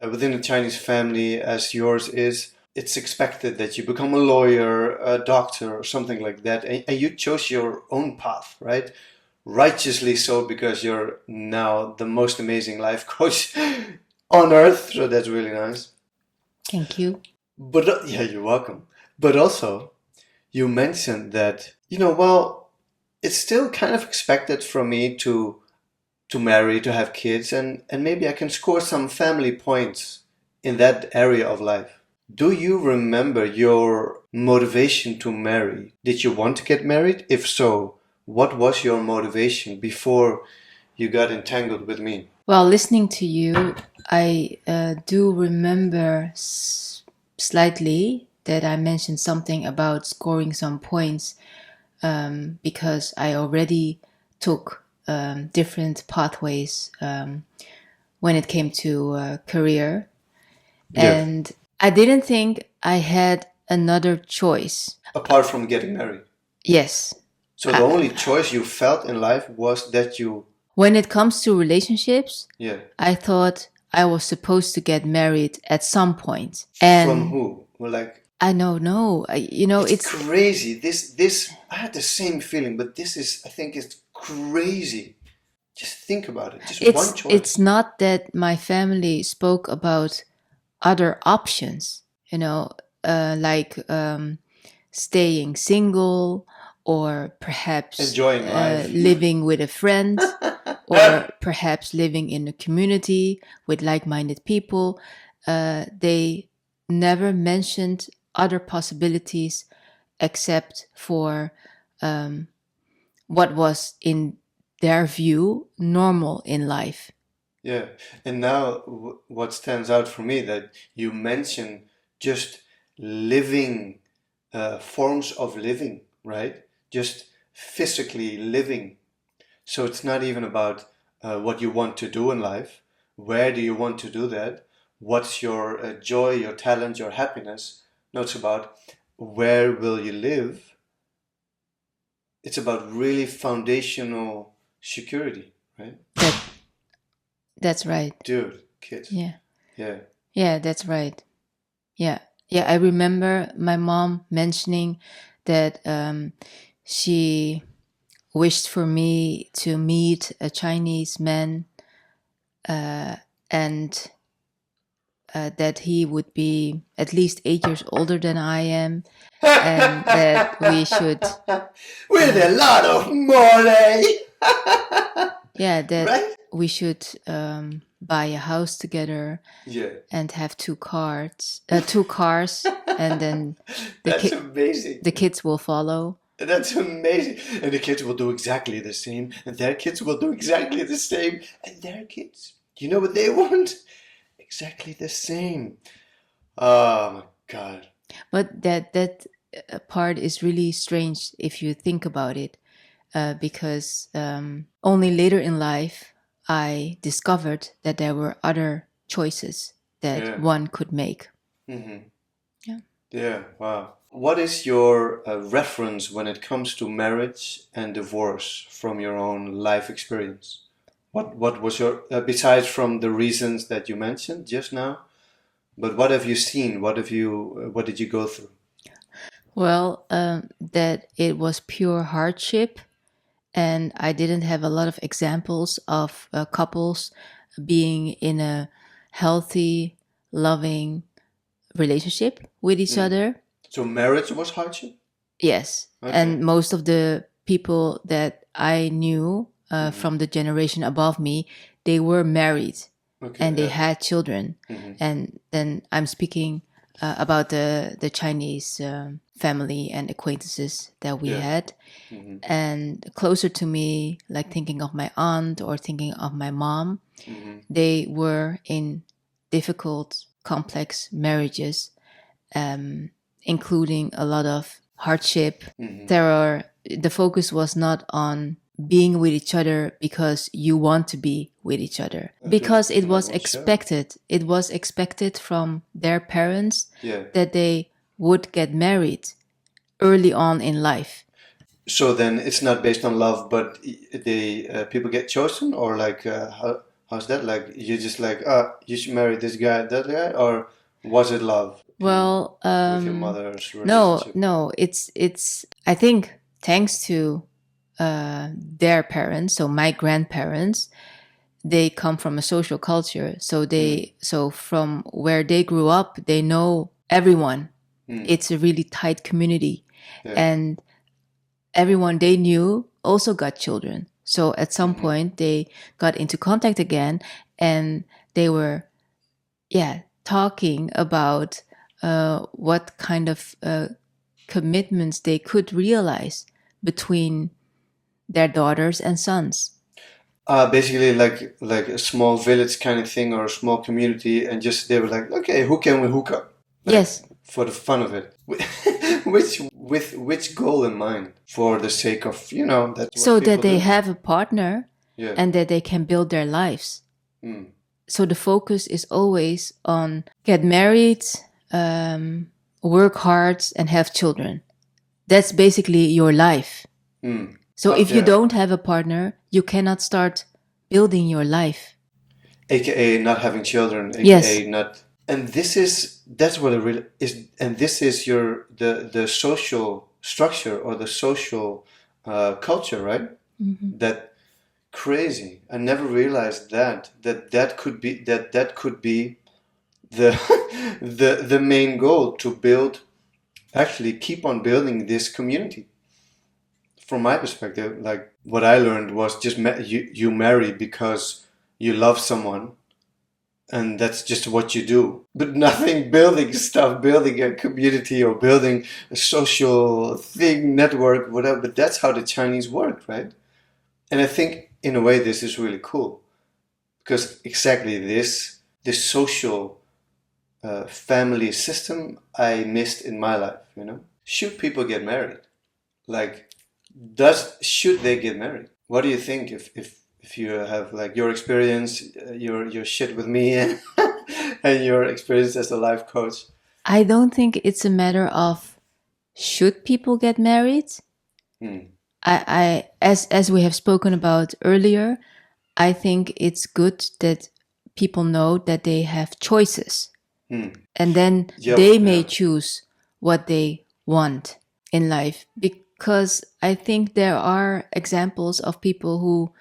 within a Chinese family as yours is, it's expected that you become a lawyer, a doctor, or something like that. And you chose your own path, right? Righteously so, because you're now the most amazing life coach on earth. So that's really nice. Thank you. But yeah, you're welcome. But also, you mentioned that, well, it's still kind of expected from me to marry, to have kids, and maybe I can score some family points in that area of life. Do you remember your motivation to marry? Did you want to get married? If so, what was your motivation before you got entangled with me? Well, listening to you, I do remember slightly that I mentioned something about scoring some points because I already took different pathways when it came to career. Yes. And I didn't think I had another choice. Apart from getting married. Yes. So the only choice you felt in life was that you... When it comes to relationships, Yeah. I thought I was supposed to get married at some point. From And who? Well, like, I don't know. it's crazy. This I had the same feeling, but this is, I think it's crazy. Just think about it. Just one choice. It's not that my family spoke about other options, like staying single or perhaps Enjoying life. living with a friend or perhaps living in a community with like-minded people. They never mentioned other possibilities except for what was in their view normal in life. Yeah. And now what stands out for me that you mention just living, forms of living, right? Just physically living. So it's not even about what you want to do in life. Where do you want to do that? What's your joy, your talent, your happiness? No, it's about where will you live? It's about really foundational security, right? That's right. Dude, kids. Yeah. Yeah. Yeah, that's right. Yeah. Yeah, I remember my mom mentioning that she wished for me to meet a Chinese man and that he would be at least 8 years older than I am, and that we should... With a lot of money! Yeah, that Right? we should buy a house together. Yeah. And have two cars, and then That's amazing. The kids will follow. That's amazing. And the kids will do exactly the same, and their kids will do exactly the same, and their kids. You know what they want? Exactly the same. Oh my God. But that part is really strange if you think about it, because only later in life I discovered that there were other choices that one could make. Mm-hmm. Yeah. Yeah, wow. What is your reference when it comes to marriage and divorce from your own life experience? What was your, besides from the reasons that you mentioned just now, but what have you seen? What did you go through? Well, that it was pure hardship, and I didn't have a lot of examples of couples being in a healthy, loving relationship with each other. So marriage was hardship? Yes. Okay. And most of the people that I knew from the generation above me, they were married. Okay, and they had children. And then I'm speaking about the Chinese family and acquaintances that we had. And closer to me, like thinking of my aunt or thinking of my mom, they were in difficult, complex marriages, including a lot of hardship. The focus was not on being with each other because you want to be with each other, because it was expected. It was expected from their parents that they would get married early on in life. So then it's not based on love, but people get chosen, or like How's that like? You just like, you should marry this guy, that guy, or was it love Well, with your mother's no, relationship? no, it's. I think thanks to their parents, so my grandparents, they come from a social culture, so so from where they grew up, they know everyone. It's a really tight community, Yeah. and everyone they knew also got children. So at some point they got into contact again, and they were, yeah, talking about what kind of commitments they could realize between their daughters and sons. Basically like a small village kind of thing or a small community, and just they were like, okay, who can we hook up? Like, Yes. For the fun of it. With which goal in mind? For the sake of, that's what So that people they do. have a partner, Yeah. and that they can build their lives. Mm. So the focus is always on get married, work hard, and have children. That's basically your life. Mm. So if you don't have a partner, you cannot start building your life. AKA not having children, AKA Yes. not. And that's what it really is. And this is the social structure or the social culture, right? Mm-hmm. That crazy. I never realized that could be the the main goal, to build, actually keep on building this community. From my perspective, like what I learned was just you marry because you love someone, and that's just what you do. But nothing building stuff, building a community or building a social thing, network, whatever. But that's how the Chinese work, right? And I think in a way this is really cool, because exactly this social family system I missed in my life. Should people get married? Like, should they get married? What do you think if you have like your experience, your shit with me, and your experience as a life coach? I don't think it's a matter of should people get married. I as we have spoken about earlier, I think it's good that people know that they have choices, and then they may choose what they want in life. Because I think there are examples of people who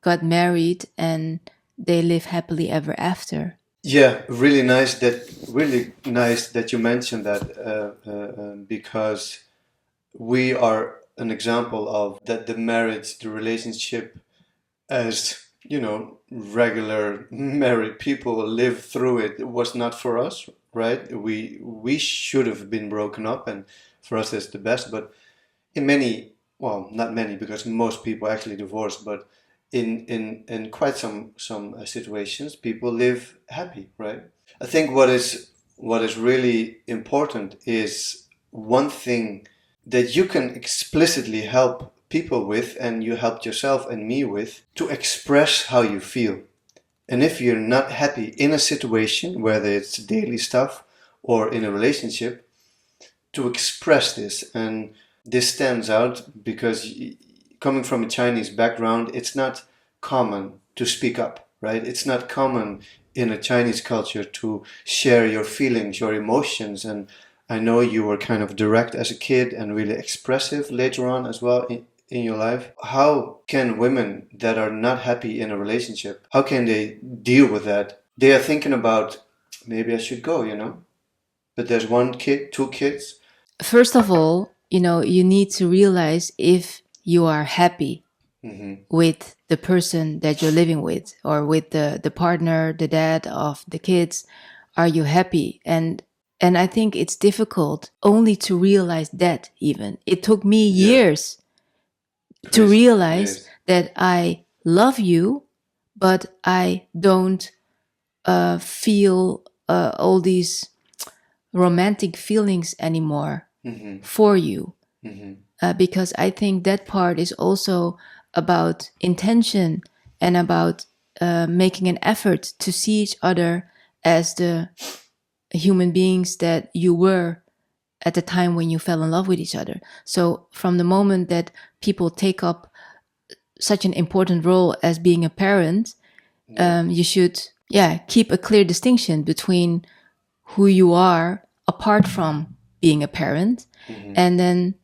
got married and they live happily ever after. Yeah, really nice that you mentioned that, because we are an example of that. The marriage, the relationship, as regular married people live through it was not for us, right? We should have been broken up, and for us it's the best. But in many, well, not many, because most people actually divorce, but in quite some situations, people live happy, right? I think what is really important is one thing that you can explicitly help people with, and you helped yourself and me with, to express how you feel. And if you're not happy in a situation, whether it's daily stuff or in a relationship, to express this. And this stands out because coming from a Chinese background, it's not common to speak up, right? It's not common in a Chinese culture to share your feelings, your emotions. And I know you were kind of direct as a kid and really expressive later on as well in your life. How can women that are not happy in a relationship, how can they deal with that? They are thinking about, maybe I should go, but there's one kid, two kids. First of all, you need to realize if you are happy with the person that you're living with, or with the partner, the dad of the kids. Are you happy? And I think it's difficult only to realize that. Even it took me years to realize that I love you, but I don't feel all these romantic feelings anymore for you. Because I think that part is also about intention and about making an effort to see each other as the human beings that you were at the time when you fell in love with each other. So from the moment that people take up such an important role as being a parent, you should, keep a clear distinction between who you are apart from being a parent. And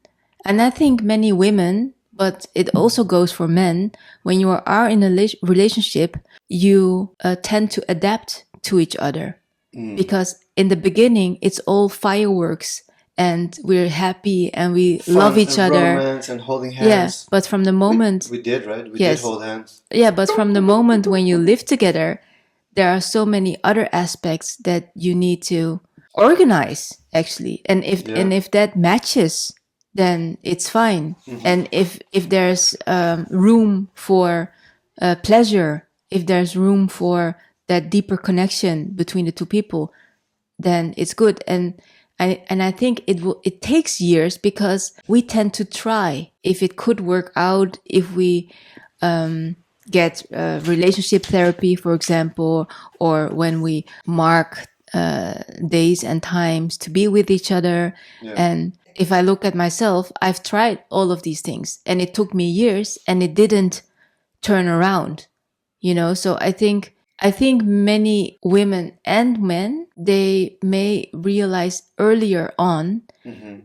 I think many women, but it also goes for men, when you are in a relationship, you tend to adapt to each other. Because in the beginning, it's all fireworks and we're happy and we love each other. Romance and holding hands. Yeah, but from the moment... We did, right? We did hold hands. Yeah, but from the moment when you live together, there are so many other aspects that you need to organize, actually. And if that matches, then it's fine. And if there's room for pleasure, if there's room for that deeper connection between the two people, then it's good. And I think it takes years, because we tend to try if it could work out, if we get relationship therapy, for example, or when we mark days and times to be with each other. And if I look at myself, I've tried all of these things and it took me years and it didn't turn around, so I think many women and men, they may realize earlier on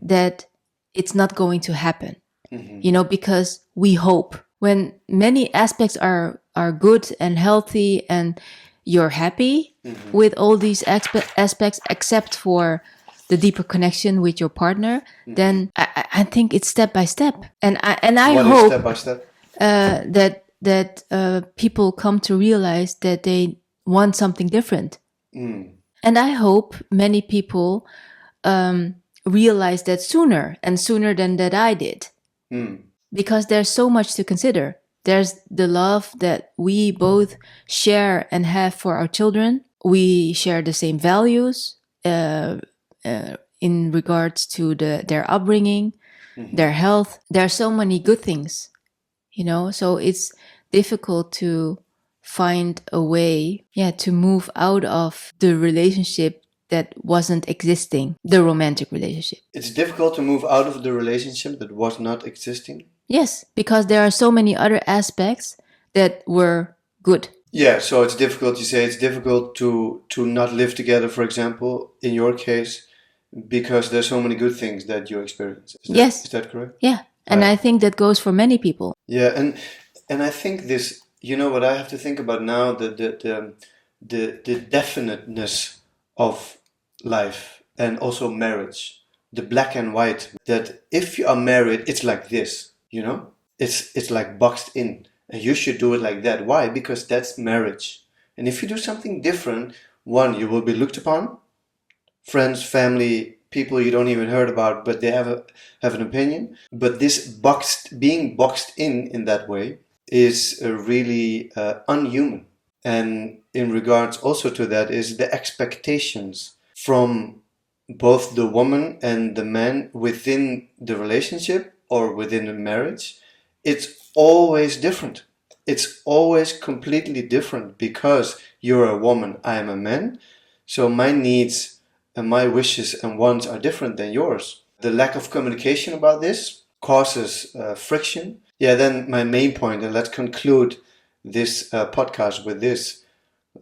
that it's not going to happen, because we hope. When many aspects are good and healthy and you're happy with all these aspects except for the deeper connection with your partner, then I think it's step by step. And I hope step by step? That people come to realize that they want something different. And I hope many people realize that sooner than that I did. Because there's so much to consider. There's the love that we both share and have for our children. We share the same values in regards to their upbringing, their health. There are so many good things, so it's difficult to find a way, to move out of the relationship that wasn't existing, the romantic relationship. It's difficult to move out of the relationship that was not existing? Yes, because there are so many other aspects that were good. Yeah, so it's difficult, you say it's difficult to not live together, for example, in your case, because there's so many good things that you experience. Is that correct? Yeah, and I think that goes for many people. Yeah, and I think this, what I have to think about now, the definiteness of life and also marriage, the black and white, that if you are married, it's like this, it's like boxed in, and you should do it like that. Why? Because that's marriage. And if you do something different, one, you will be looked upon. Friends, family, people you don't even heard about, but they have an opinion. But this being boxed in that way is really unhuman. And in regards also to that is the expectations from both the woman and the man within the relationship or within the marriage. It's always different. It's always completely different, because you're a woman, I am a man. So my needs and my wishes and wants are different than yours. The lack of communication about this causes friction. Yeah, then my main point, and let's conclude this podcast with this.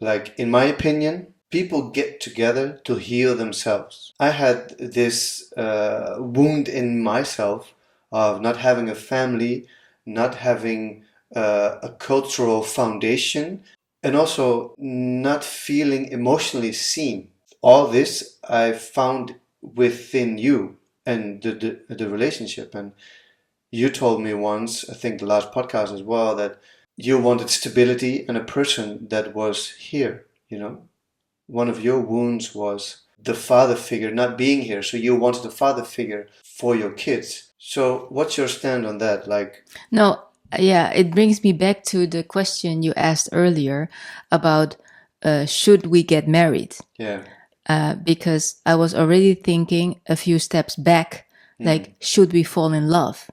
Like, in my opinion, people get together to heal themselves. I had this wound in myself of not having a family, not having a cultural foundation, and also not feeling emotionally seen. All this I found within you and the relationship. And you told me once, I think the last podcast as well, that you wanted stability and a person that was here, One of your wounds was the father figure not being here. So you wanted a father figure for your kids. So what's your stand on that? No, it brings me back to the question you asked earlier about should we get married? Yeah. Because I was already thinking a few steps back, should we fall in love?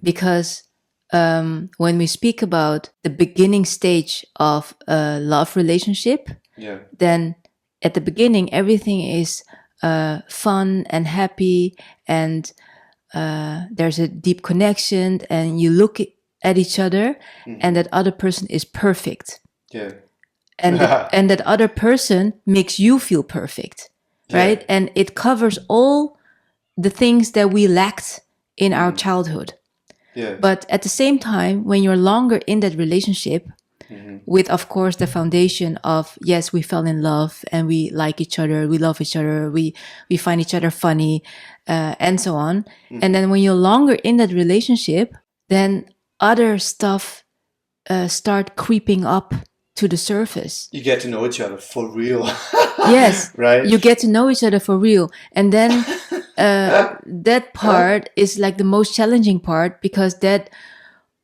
Because when we speak about the beginning stage of a love relationship, then at the beginning everything is fun and happy, and there's a deep connection, and you look at each other and that other person is perfect. Yeah. and and that other person makes you feel perfect, right? Yeah. And it covers all the things that we lacked in our childhood. Yeah. But at the same time, when you're longer in that relationship, with, of course, the foundation of, yes, we fell in love and we like each other, we love each other, we find each other funny, and so on. And then when you're longer in that relationship, then other stuff start creeping up to the surface. You get to know each other for real. Yes, right? You get to know each other for real. And then that part is like the most challenging part, because that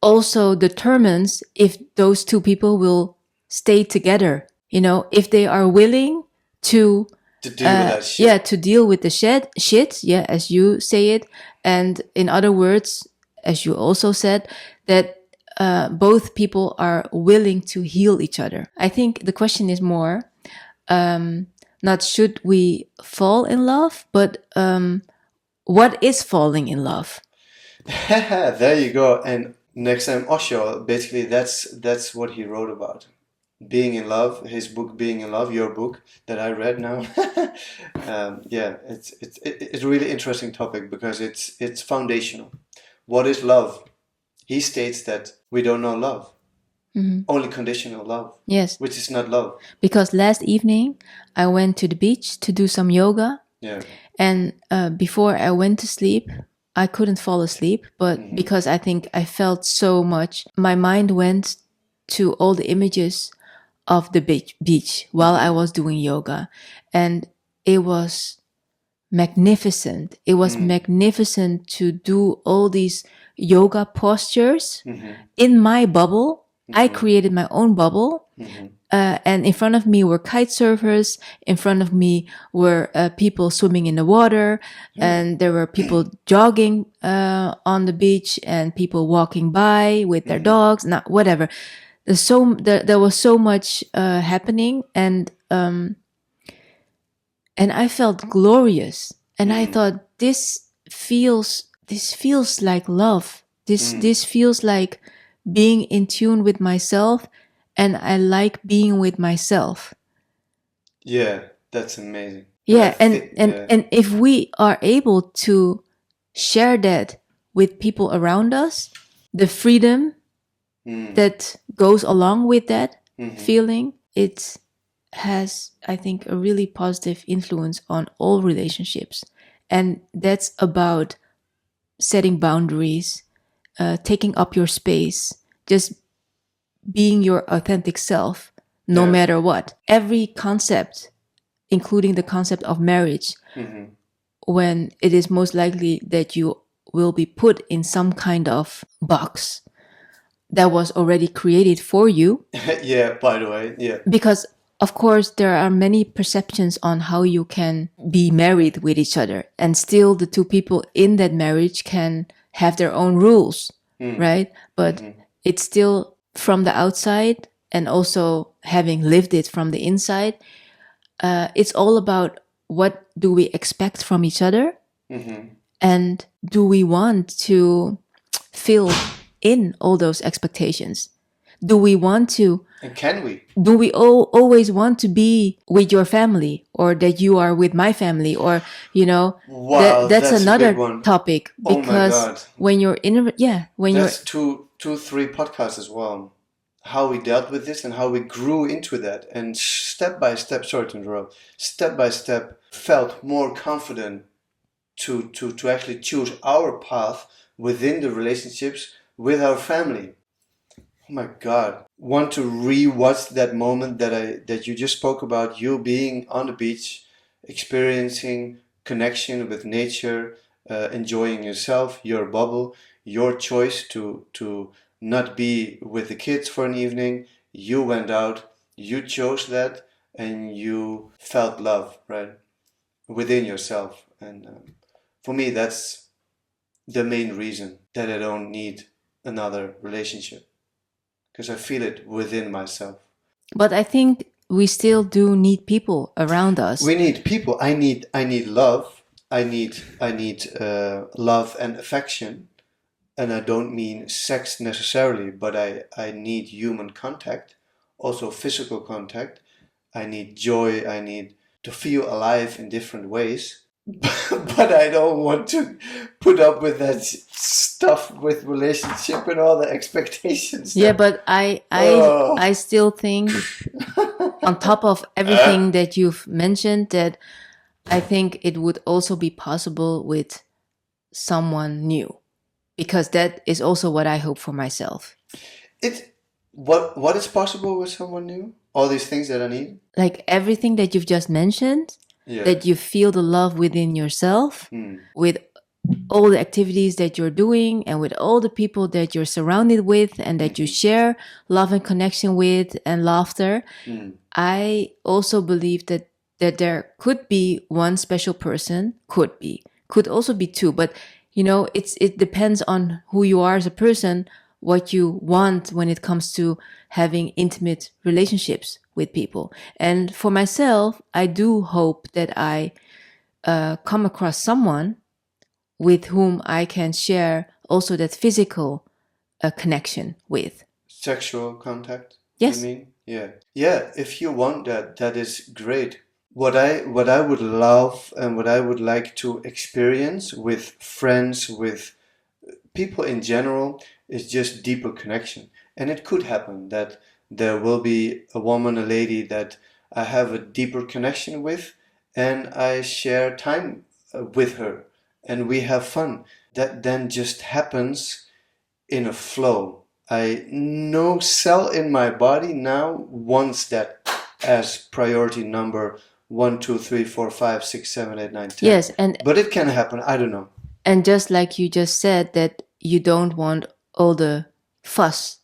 also determines if those two people will stay together. You know, if they are willing to To deal with that shit. yeah, to deal with the shit, yeah, as you say it. And in other words, as you also said, that both people are willing to heal each other. I think the question is more, not should we fall in love, but what is falling in love? There you go. And next time Osho, basically that's what he wrote about. Being in love, his book Being in Love, your book that I read now. Yeah, it's a really interesting topic because it's foundational. What is love? He states that we don't know love. Only conditional love. Yes. Which is not love. Because last evening I went to the beach to do some yoga. Yeah. And before I went to sleep, I couldn't fall asleep, but because I think I felt so much, my mind went to all the images of the beach while I was doing yoga. And it was magnificent. It was magnificent to do all these yoga postures in my bubble. I created my own bubble. And in front of me were kite surfers. In front of me were people swimming in the water. And there were people jogging on the beach and people walking by with their dogs. Not whatever. There was so much happening, and I felt glorious. And I thought, this feels like love. This feels like being in tune with myself, and I like being with myself. Yeah, that's amazing. Yeah, and if we are able to share that with people around us, the freedom that goes along with that feeling, it has, I think, a really positive influence on all relationships. And that's about setting boundaries, taking up your space, just being your authentic self, no matter what. Every concept, including the concept of marriage, when it is most likely that you will be put in some kind of box that was already created for you. Yeah, by the way, yeah. Because, of course, there are many perceptions on how you can be married with each other. And still the two people in that marriage can have their own rules, right? But it's still from the outside, and also having lived it from the inside, it's all about what do we expect from each other? And do we want to fill in all those expectations? Do we want to? And can we? Do we always want to be with your family, or that you are with my family, or, you know, wow, that's another a big one. topic. Because oh my God. when you're in, when that's two, 3 podcasts as well. How we dealt with this and how we grew into that, and step by step, sorry to interrupt, step by step felt more confident to actually choose our path within the relationships with our family. Oh my God. Want to re-watch that moment that you just spoke about, you being on the beach, experiencing connection with nature, enjoying yourself, your bubble, your choice to not be with the kids for an evening. You went out, you chose that, and you felt love, right? Within yourself. And for me, that's the main reason that I don't need another relationship, because I feel it within myself. But I think we still do need people around us. We need people. I need love. I need love and affection. And I don't mean sex necessarily, but I need human contact also physical contact. I need joy. I need to feel alive in different ways. But I don't want to put up with that stuff with relationship and all the expectations. Yeah, but I still think on top of everything that you've mentioned, that I think it would also be possible with someone new, because that is also what I hope for myself. What is possible with someone new? All these things that I need? Like everything that you've just mentioned, that you feel the love within yourself, with all the activities that you're doing and with all the people that you're surrounded with and that you share love and connection with and laughter. I also believe that there could be one special person, could also be two, but you know, it depends on who you are as a person, what you want when it comes to having intimate relationships with people. And for myself, I do hope that I come across someone with whom I can share also that physical connection with. Sexual contact? Yes. You mean? Yeah. Yeah, if you want that, that is great. What I would love and what I would like to experience with friends, with people in general, is just deeper connection. And it could happen that there will be a woman, a lady that I have a deeper connection with, and I share time with her, and we have fun. That then just happens in a flow. No cell in my body now wants that as priority number 1, 2, 3, 4, 5, 6, 7, 8, 9, 10. Yes, but it can happen. I don't know. And just like you just said, that you don't want all the fuss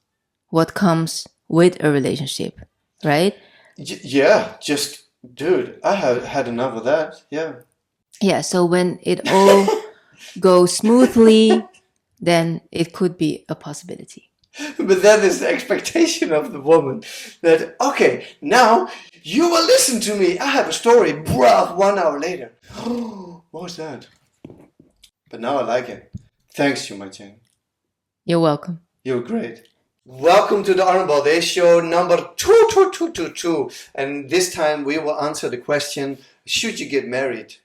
what comes with a relationship, right? Yeah, just, dude, I have had enough of that. Yeah. Yeah, so when it all goes smoothly, then it could be a possibility. But that is the expectation of the woman, that, okay, now you will listen to me. I have a story. Bruh, 1 hour later. What was that? But now I like it. Thanks, you, my Jane. You're welcome. You're great. Welcome to the Arnold Baldé Show number 22222. And this time we will answer the question, should you get married?